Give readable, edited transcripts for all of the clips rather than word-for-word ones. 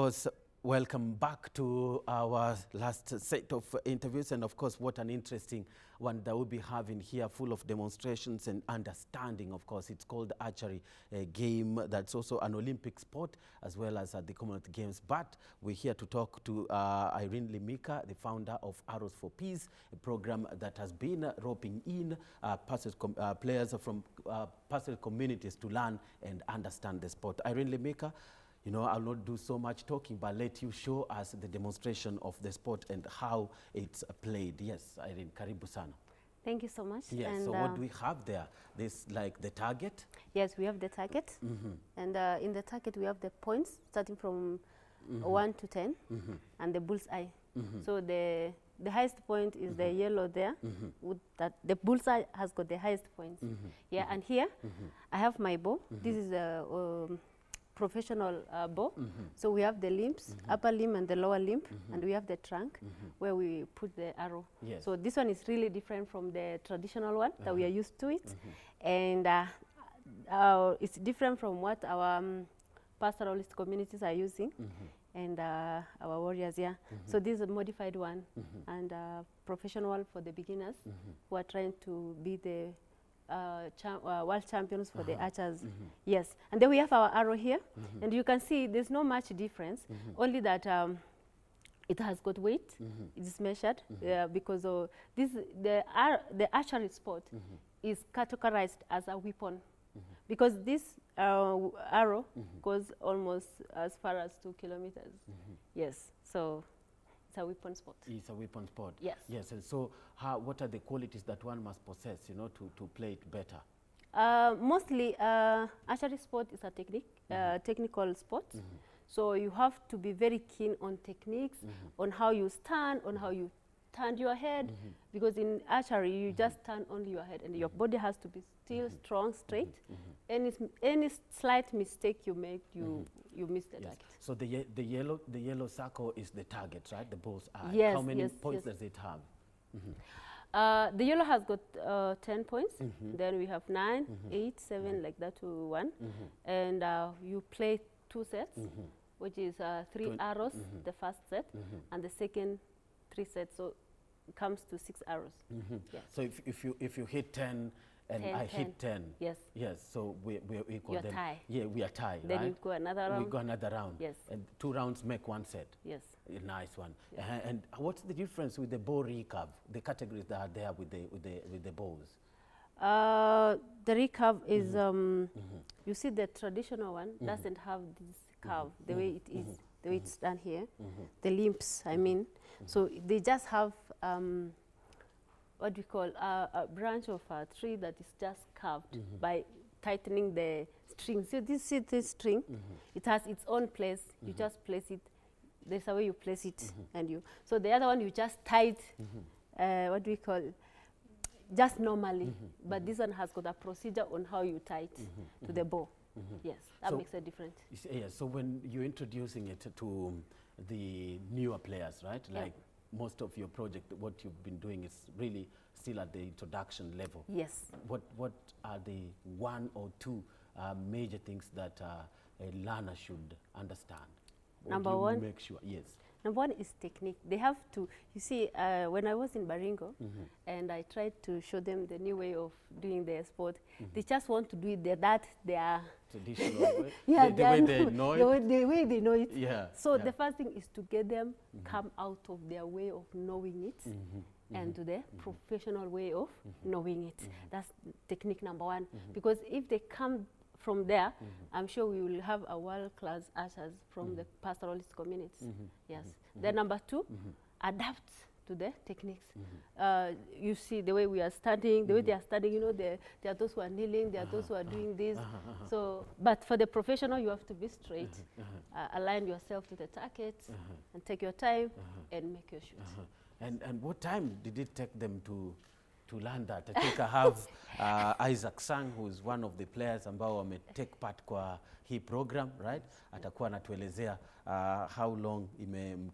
course, welcome back to our last set of interviews, and of course, what an interesting one that we'll be having here, full of demonstrations and understanding. Of course, it's called archery, a game that's also an Olympic sport as well as the Commonwealth Games. But we're here to talk to Irene Limika, the founder of Arrows for Peace, a program that has been roping in players from pastoral communities to learn and understand the sport. Irene Limika, you know, I'll not do so much talking, but let you show us the demonstration of the sport and how it's played. Yes, Irene, karibu sana. Thank you so much. Yes, and so what do we have there? This like the target? Yes, we have the target. And in the target, we have the points starting from 1 to 10 and the bullseye. So the highest point is the yellow there. With that, the bullseye has got the highest points. Yeah, and here I have my bow. This is a professional bow. So we have the limbs, upper limb and the lower limb, and we have the trunk where we put the arrow. Yes. So this one is really different from the traditional one that we are used to it. And it's different from what our pastoralist communities are using and our warriors, yeah. So this is a modified one and professional one for the beginners who are trying to be the world champions for the archers. Yes, and then we have our arrow here, and you can see there's no much difference, only that it has got weight. It is measured because of this. The archery sport is categorized as a weapon because this arrow goes almost as far as 2 kilometers. Yes, so it's a weapon sport. It's a weapon sport. Yes. Yes, and so what are the qualities that one must possess, you know, to play it better? Mostly, archery sport is a technical sport. So you have to be very keen on techniques, on how you stand, on how you turn your head, because in archery you just turn only your head, and your body has to be still strong, straight. Any slight mistake you make, you miss the target. So the yellow circle is the target, right? The bull's eye. Yes. How many points does it have? The yellow has got 10 points. Then we have 9, 8, 7, like that to 1. And you play 2 sets, which is 3 arrows, the first set, and the second 3 sets. So it comes to 6 arrows. Yes. So if you hit 10 and I hit 10, yes, so we're equal. You're then tied. Yeah, we are tied. Then right? you go another round. We go another round. Yes. And 2 rounds make 1 set. Yes. A nice one. And what's the difference with the bow recurve? The categories that are there with the bows. The recurve is you see the traditional one doesn't have this curve the way it is, the way it's done here. The limbs, I mean. So they just have what we call a branch of a tree that is just carved by tightening the string. So this string, it has its own place. You just place it. There's a way you place it, and you. So the other one you just tie it. What do we call? Just normally, but this one has got a procedure on how you tie it to the bow. Yes, that makes a difference. Yeah. So when you're introducing it to the newer players, right? Like most of your project, what you've been doing is really still at the introduction level. Yes. What are the 1 or 2 major things that a learner should understand? Number 1. Make sure. Yes. Number 1 is technique. They have to, you see, when I was in Baringo and I tried to show them the new way of doing their sport, they just want to do it that they are traditional way. Yeah, the way they know it. The way they know it. Yeah. So the first thing is to get them come out of their way of knowing it and to the professional way of knowing it. That's technique number 1. Because if they come from there, I'm sure we will have a world-class archers from the pastoralist communities. Yes. Then number 2, adapt to the techniques. You see the way we are studying, the way they are studying, you know, there are those who are kneeling, there are those who are doing this. So, but for the professional, you have to be straight, align yourself to the target, and take your time and make your shoot. And what time did it take them to learn that? I think I have Isaac Sang, who is one of the players ambao wame take part kwa hii program, right? Atakuwa anatuelezea how long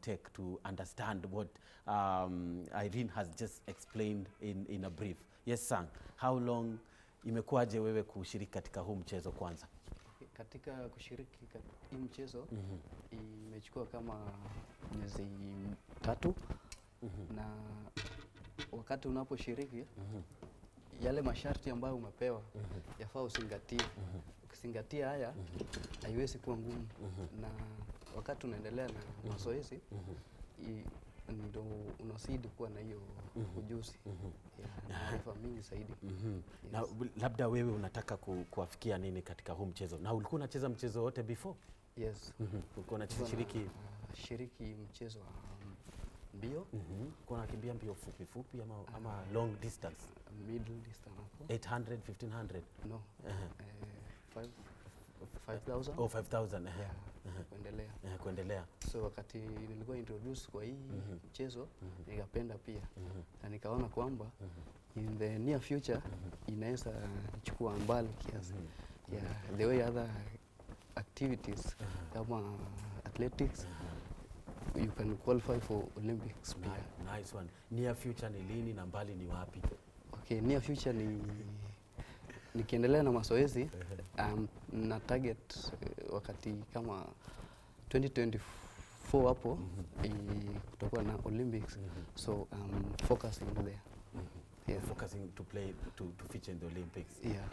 take to understand what Irene has just explained in a brief. Yes, Sang, how long imekuwaje wewe kushiriki katika huu mchezo kwanza? Katika kushiriki hii mchezo imechukua kama miezi 3 na wakati unaposhiriki yale masharti ambayo umepewa yafaa uzingatie. Ukizingatia haya haiwezi kuwa ngumu, na wakati unaendelea na mazoezi ndio unazidi kuwa na hiyo ujuzi na maarifa mingi zaidi. Yes. Na labda wewe unataka kuafikia nini katika huu mchezo? Na ulikuwa unacheza mchezo wote before? Yes. Ulikuwa unashiriki shiriki mchezo wa mbio. Ulikuwa unakimbia mbio fupi ama long distance? Middle distance hapo. 800, 1500? No. 5000. Oh, 5000. Kuendelea. Kuendelea. So wakati nilikuwa introduce kwa hii mchezo nikapenda pia. Na nikaona kwamba in the near future inaweza chukua mbali kiasi. The way other activities kama athletics you can qualify for Olympics. Nice one. Near future ni lini na mbali ni wapi? Okay, near future ni nikiendelea na mazoezi na target wakati kama 2024 hapo kutakuwa na Olympics. So focusing there. Focusing to play to feature in the Olympics. Yeah.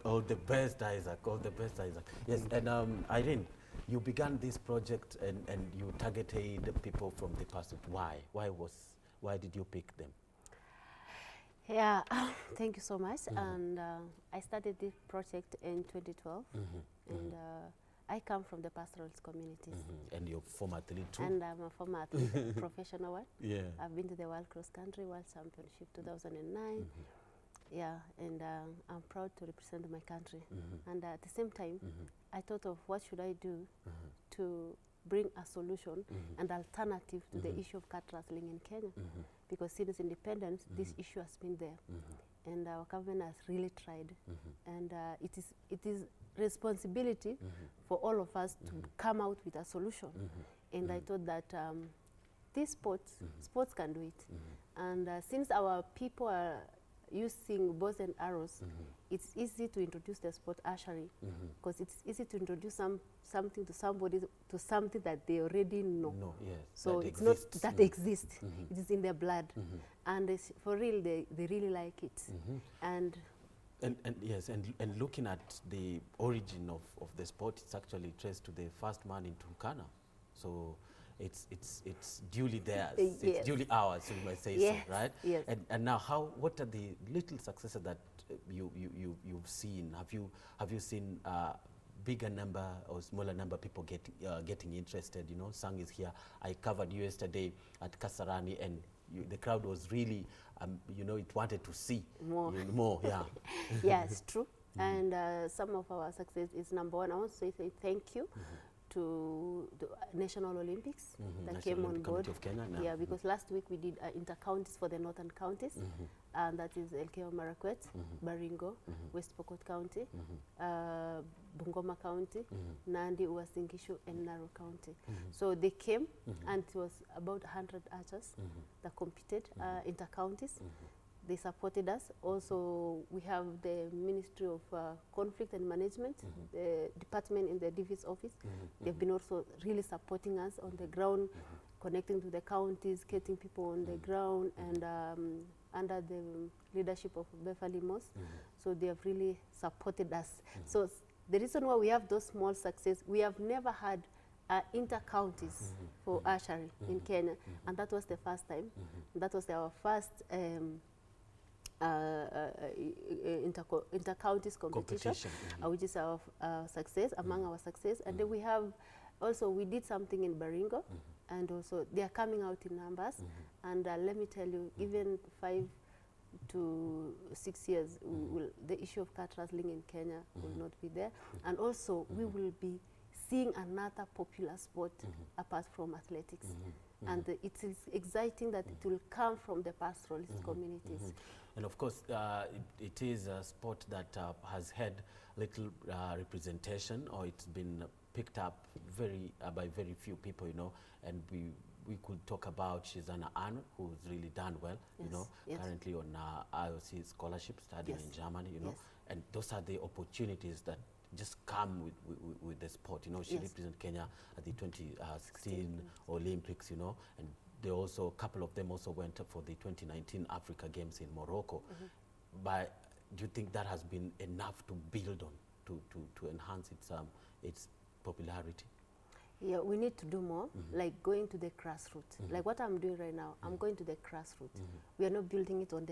All the best, Isaac. All the best, Isaac. Yes. And Irene, you began this project and you targeted people from the past. Why did you pick them? Yeah, thank you so much. And I started this project in 2012, and I come from the pastoralist communities. And you're former athlete too? And I'm a former athlete, professional one. Yeah. I've been to the World Cross Country World Championship 2009. Yeah, and I'm proud to represent my country. And at the same time, I thought of what should I do to bring a solution and alternative to the issue of cat rustling in Kenya. Because since independence, this issue has been there. And our government has really tried. And it is responsibility for all of us to come out with a solution. And I thought that these sports can do it. And since our people are using bows and arrows, it's easy to introduce the sport archery, because it's easy to introduce something to somebody, to something that they already know. No, yes, so that it's exists. not that exists. It is in their blood, and it's, for real, they really like it. And yes, and looking at the origin of the sport, it's actually traced to the first man in Turkana. So it's duly theirs. Yes. It's duly ours, you might say. Yes. So, right? Yes. And now, what are the little successes that you've seen? Have you seen bigger number or smaller number of people getting interested? You know, Sang is here. I covered you yesterday at Kasarani, and the crowd was really, you know, it wanted to see more. Yeah. Yeah, it's true. And some of our success is, number one, I want to say thank you to the National Olympics that National came on Olympic board. Committee of Kenya, no. Yeah, because last week we did inter-counties for the northern counties, and that is Elgeyo Marakwet, Baringo, West Pokot County, Bungoma County, Nandi, Uasin Gishu, and Narok County. So they came, and it was about 100 archers that competed inter-counties. They supported us. Also, we have the Ministry of Conflict and Management, the department in the DV's office. They've been also really supporting us on the ground, connecting to the counties, getting people on the ground, and under the leadership of Beverly Moss. So they have really supported us. So the reason why we have those small success, we have never had inter-counties for archery in Kenya, and that was the first time. That was our first inter-counties competition. Which is our success, among our success. And then we have also, we did something in Baringo, and also they are coming out in numbers. And let me tell you, even 5 to 6 years, the issue of cat rustling in Kenya will not be there. And also, we will be seeing another popular sport apart from athletics. And it is exciting that it will come from the pastoralist communities. And of course, it is a sport that has had little representation, or it's been picked up by very few people, you know. And we could talk about Shizana Anu, who's really done well, you know, currently on IOC scholarship studying in Germany, you know. And those are the opportunities that just come with the sport. You know, she represented Kenya at the 2016 Olympics, you know, and they also, a couple of them also went up for the 2019 Africa Games in Morocco. But do you think that has been enough to build on, to enhance its popularity? Yeah, we need to do more, like going to the grassroots. Like what I'm doing right now, I'm going to the grassroots. We are not building it on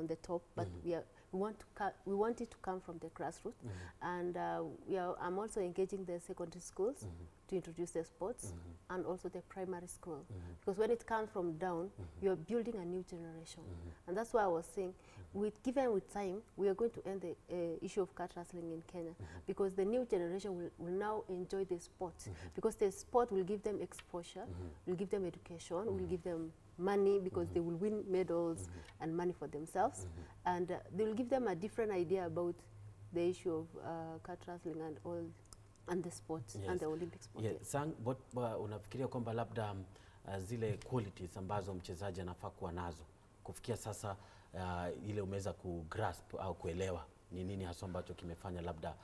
the top, but we want it to come from the grassroots. And I'm also engaging the secondary schools to introduce the sports, and also the primary school. Because when it comes from down, you're building a new generation. And that's why I was saying, given with time, we are going to end the issue of kart wrestling in Kenya, because the new generation will now enjoy the sport, because the sport will give them exposure, will give them education, will give them money, because they will win medals and money for themselves, and they will give them a different idea about the issue of kart wrestling and all, and the sports and the Olympic sport. Sang, unafikiria kwamba labda zile qualities ambazo mchezaji anafaa kuwa nazo kufikia sasa, ile umeweza kugrasp au kuelewa ni nini hasa ambacho kimefanya labda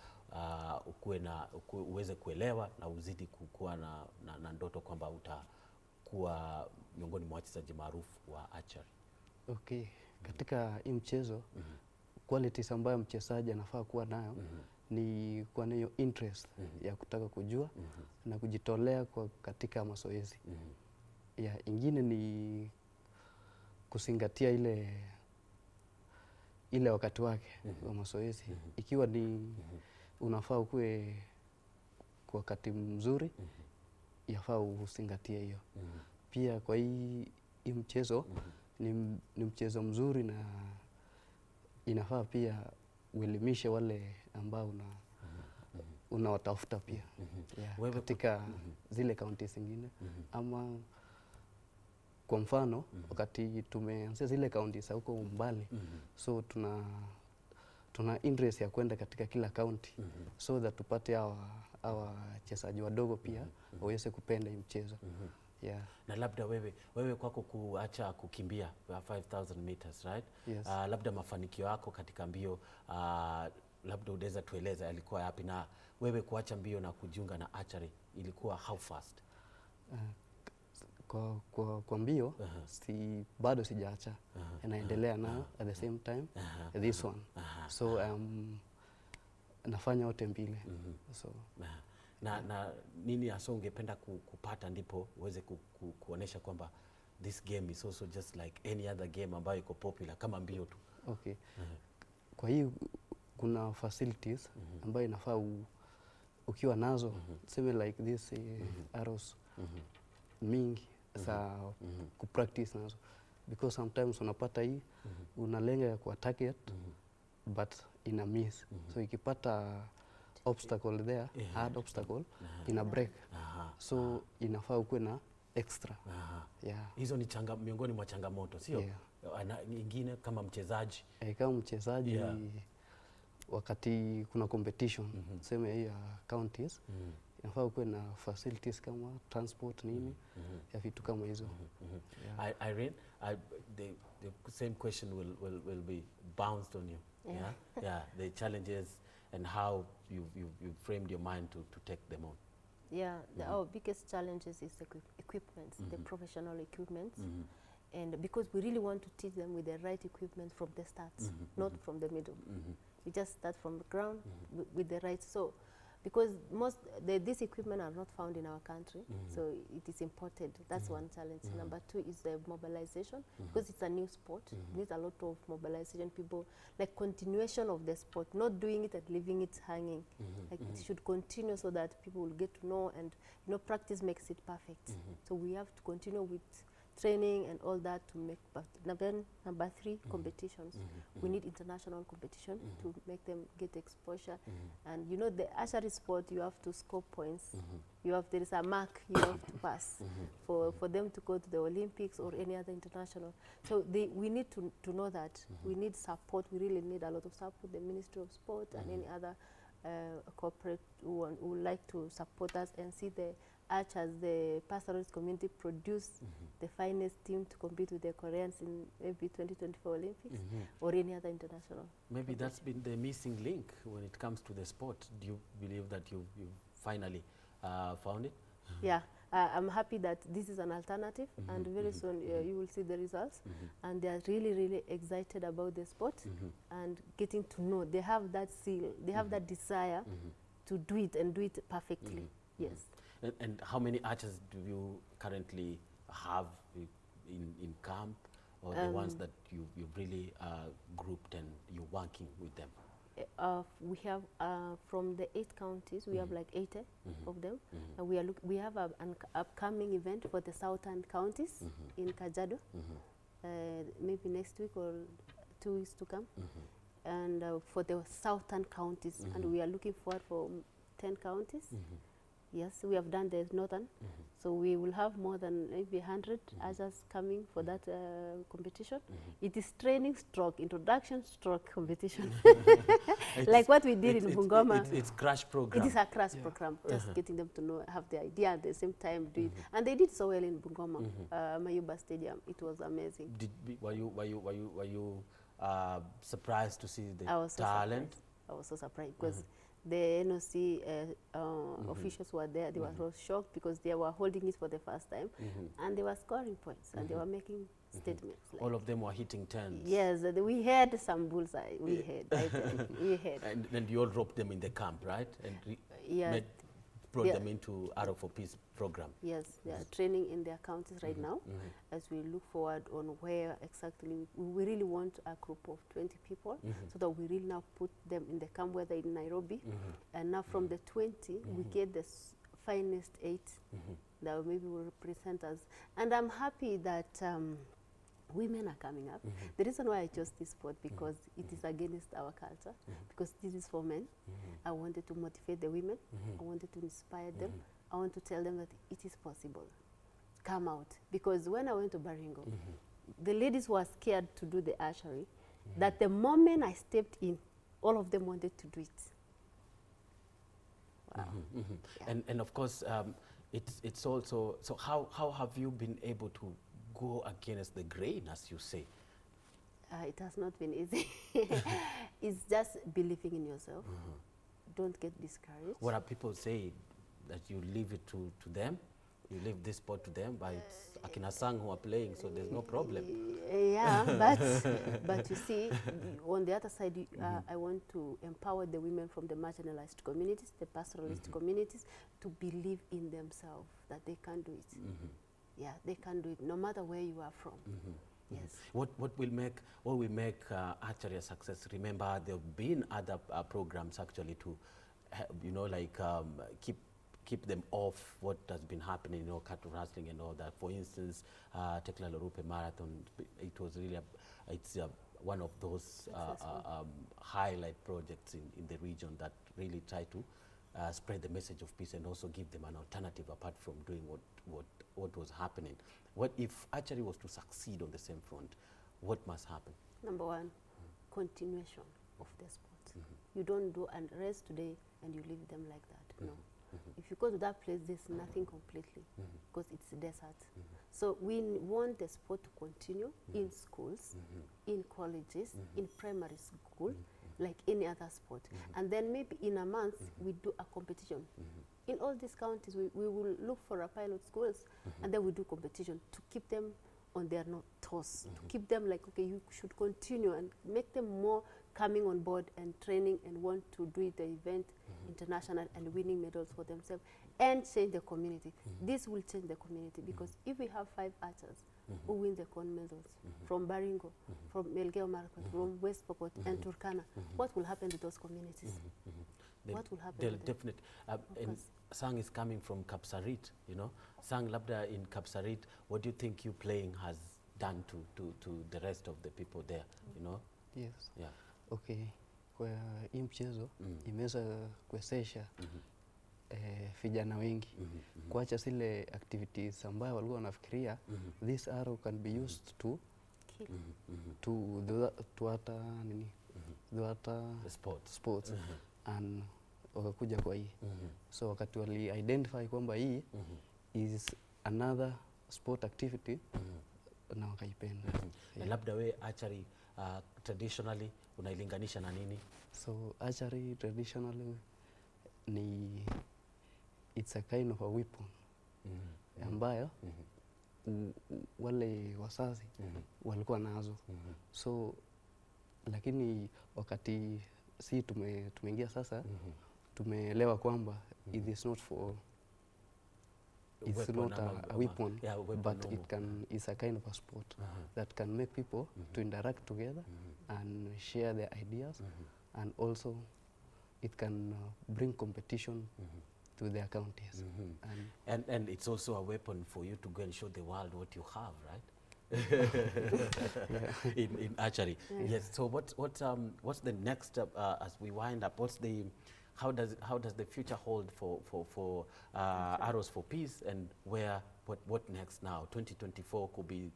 uweze kuelewa na uzidi kuwa na ndoto kwamba utakuwa miongoni mwa wachezaji maarufu wa archery? Okay, katika hii mchezo qualities ambayo mchezaji anafaa kuwa nayo ni kuwa na hiyo interest ya kutaka kujua na kujitolea katika mazoezi. Ingine ni kuzingatia ile wakati wake wa mazoezi. Ikiwa ni unafaa ukue kwa wakati mzuri, yafaa uzingatie hiyo. Pia kwa hii mchezo ni mchezo mzuri, na inafaa pia uelimishe wale ambao unawatafuta pia katika zile kaunti zingine. Ama kwa mfano wakati tumeanzia zile kaunti za huko mbali, so tuna interest ya kwenda katika kila kaunti, so that tupate hawa wachezaji wadogo pia waweze kupenda hii mchezo. Na labda wewe kwako kuacha kukimbia 5000 meters, right? Labda mafanikio yako katika mbio, labda unaweza tueleza yalikuwa yapi, na wewe kuacha mbio na kujiunga na archery ilikuwa how fast? Kwa mbio bado sijaacha, naendelea nao at the same time this one. So nafanya wote mbili. So na nini hasa ungependa kupata ndipo uweze kuonesha kwamba this game is also just like any other game ambayo iko popular kama mbio tu? Okay. Kwa hiyo kuna facilities ambayo inafaa ukiwa nazo, same like this arrows mingi za kupractice nazo, because sometimes unapata hii unalenga kwa target but ina miss. So ikipata obstacle there, hard obstacle, ina break. So inafaa ukue na extra. Hizo ni miongoni mwa changamoto, sio? Nyingine kama mchezaji? Kama mchezaji wakati kuna competition, sema hii counties, inafaa ukue na facilities kama transport nini, ya vitu kama hizo. Irene, the same question will be bounced on you. The challenges and how you framed your mind to take them on. Our biggest challenges is the equipment, the professional equipment. And because we really want to teach them with the right equipment from the start, not from the middle. We just start from the ground with the right. So because these equipment are not found in our country, so it is imported. That's one challenge. Number two is the mobilization, because it's a new sport. It needs a lot of mobilization. People, like continuation of the sport, not doing it and leaving it hanging. Like it should continue so that people will get to know, and practice makes it perfect. So we have to continue with training and all that to make. Then number three, competitions. We need international competition to make them get exposure. And the archery sport, you have to score points. There is a mark you have to pass for them to go to the Olympics or any other international. So we need to know that. We need support. We really need a lot of support. The Ministry of Sport and any other corporate who would like to support us and see the archers, the pastoralist community produced the finest team to compete with the Koreans in maybe 2024 Olympics or any other international. Maybe that's been the missing link when it comes to the sport. Do you believe that you finally found it? Yeah, I'm happy that this is an alternative, and very soon you will see the results. And they are really, really excited about the sport and getting to know. They have that zeal, they have that desire to do it and do it perfectly. Yes. And how many archers do you currently have in camp, or the ones that you've really grouped and you're working with them? We have from the 8 counties, we have like 80 of them, and we have an upcoming event for the southern counties in Kajiado, maybe next week or 2 weeks to come, and for the southern counties, and we are looking forward for 10 counties. Yes, we have done the northern, so we will have more than maybe 100 others coming for that competition. It is training stroke, introduction stroke competition. Like what we did in Bungoma. It's crash program. It is a crash program, just getting them to know, have the idea at the same time, do it. And they did so well in Bungoma, Mayuba Stadium. It was amazing. Were you surprised to see the talent? Surprised. I was so surprised because the NOC officials were there. They were so shocked because they were holding it for the first time, and they were scoring points, and they were making statements. Like, all of them were hitting 10s. Yes, we had some bullseye. We had. We had. And you all dropped them in the camp, right? And brought them into Arrow for Peace program. Yes, they are training in their counties right now, as we look forward on where exactly. We really want a group of 20 people, so that we really now put them in the camp, whether in Nairobi, and now from the 20, we get the finest 8 that maybe will represent us. And I'm happy that women are coming up. The reason why I chose this sport, because it is against our culture, because this is for men. I wanted to motivate the women. I wanted to inspire them. I want to tell them that it is possible. Come out. Because when I went to Baringo, the ladies were scared to do the archery, that the moment I stepped in, all of them wanted to do it. Wow. Yeah. And of course, it's also, so how have you been able to go against the grain, as you say? It has not been easy. It's just believing in yourself. Don't get discouraged. What are people saying? That you leave it to them? You leave this sport to them, but it's Akina Sang who are playing, so there's no problem. Yeah, but you see, on the other side, I want to empower the women from the marginalized communities, the pastoralist communities, to believe in themselves, that they can do it. Yeah, they can do it, no matter where you are from. Yes. What will make archery a success? Remember, there have been other programs actually to, you know, like keep them off what has been happening, you know, cattle rustling and all that. For instance, Tekla Lorupe Marathon, it was really one of those highlight projects in the region that really try to spread the message of peace and also give them an alternative apart from doing what was happening. What if archery was to succeed on the same front? What must happen? Number one, continuation of the sport. You don't do and rest today and you leave them like that. No. If you go to that place, there's nothing completely, because it's a desert. So we want the sport to continue in schools, in colleges, in primary school, like any other sport. And then maybe in a month, we do a competition. In all these counties, we will look for a pilot schools, and then we do competition to keep them on their toes, to keep them like, okay, you should continue, and make them more coming on board and training and want to do the event international and winning medals for themselves and change the community. This will change the community, because if we have 5 archers who win the corn medals from Baringo, from Melgeo Market, from West Pokot and Turkana, what will happen to those communities? What will happen? They'll definitely. And Sang is coming from Kapsarit, you know. Sang Labda in Kapsarit, what do you think you playing has done to the rest of the people there, you know? Yes. Yeah. Okay. Kwa hii mchezo imeweza kuwezesha vijana wengi kuacha zile activities ambayo walikuwa wanafikiria this arrow can be used to to other sports and wakakuja kwa hii. So wakati wali identify kwamba hii is another sport activity na wakaipenda. Na labda we archery traditionally unailinganisha na nini? So archery traditionally it's a kind of a weapon ambayo wale wazazi walikuwa nazo. So lakini wakati si tumeingia sasa, tumeelewa kwamba it is not for it's not a weapon, but it's a kind of a sport that can make people to interact together and share their ideas, and also it can bring competition to their counties. And it's also a weapon for you to go and show the world what you have, right? in archery. Yes. So what's the next as we wind up? How does the future hold for Arrows for Peace, and what next now? 2024 could be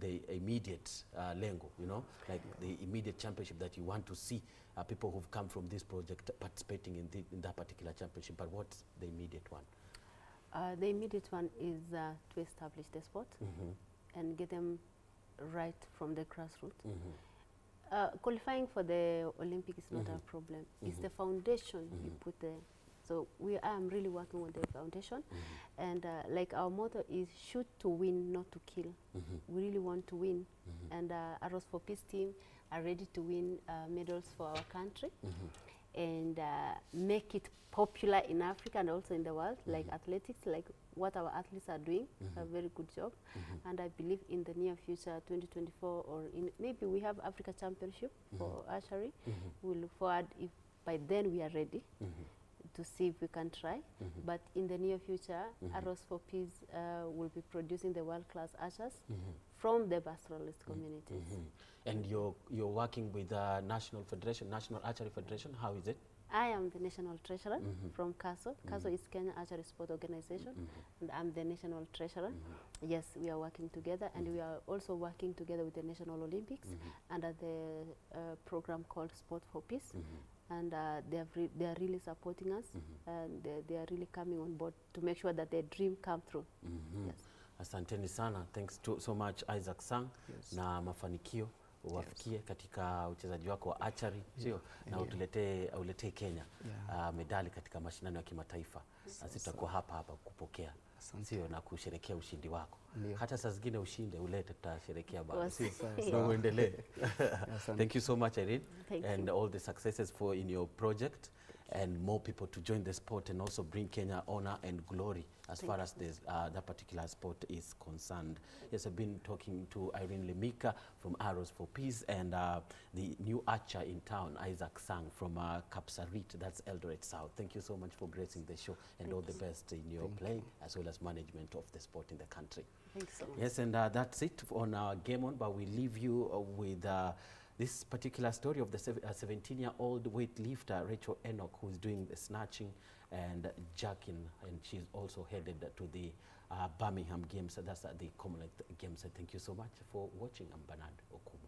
the immediate lengo, you know, like the immediate championship that you want to see people who've come from this project participating in that particular championship. But what's the immediate one? The immediate one is to establish the sport and get them right from the grassroots. Qualifying for the Olympic is not a problem. It's the foundation you put there. So I am really working on the foundation, and like our motto is shoot to win, not to kill. We really want to win, and Arrows for Peace team are ready to win medals for our country and make it popular in Africa and also in the world, like athletics, like what our athletes are doing, a very good job. And I believe in the near future, 2024, or maybe we have Africa Championship for archery. We'll look forward if by then we are ready to see if we can try. But in the near future, Arrows for Peace will be producing the world-class archers from the pastoralist communities. And you're working with the National Archery Federation. How is it? I am the national treasurer from CASO. CASO is Kenya Archery Sport Organization, and I'm the national treasurer. Yes, we are working together, and we are also working together with the National Olympics under the program called Sport for Peace. And they are really supporting us, and they are really coming on board to make sure that their dream come through. Yes. Asanteni sana. Thanks so much Isaac Sang, na mafanikio uwafikie katika uchezaji wako wa archery, sio? Na uletee Kenya medali katika mashindano ya kimataifa. Sisi tutakuwa hapa kupokea, sio, na kusherekea ushindi wako. Hata saa zingine ushinde ulete, tutasherekea bado. Ndio uendelee. Thank you so much, Irene. And all the successes in your project, and more people to join the sport and also bring Kenya honor and glory as far as that particular sport is concerned. Yes, I've been talking to Irene Lemika from Arrows for Peace, and the new archer in town, Isaac Sang from Kapsarit, that's Eldoret South. Thank you so much for gracing the show, and all the best in your play as well as management of the sport in the country. Thanks so much. Yes, and that's it on our Game On, but we leave you with this particular story of the 17-year-old weightlifter Rachel Enoch, who is doing the snatching and jerking, and she's also headed to the Birmingham Games. That's the Commonwealth Games. Thank you so much for watching. I'm Bernard Okumu.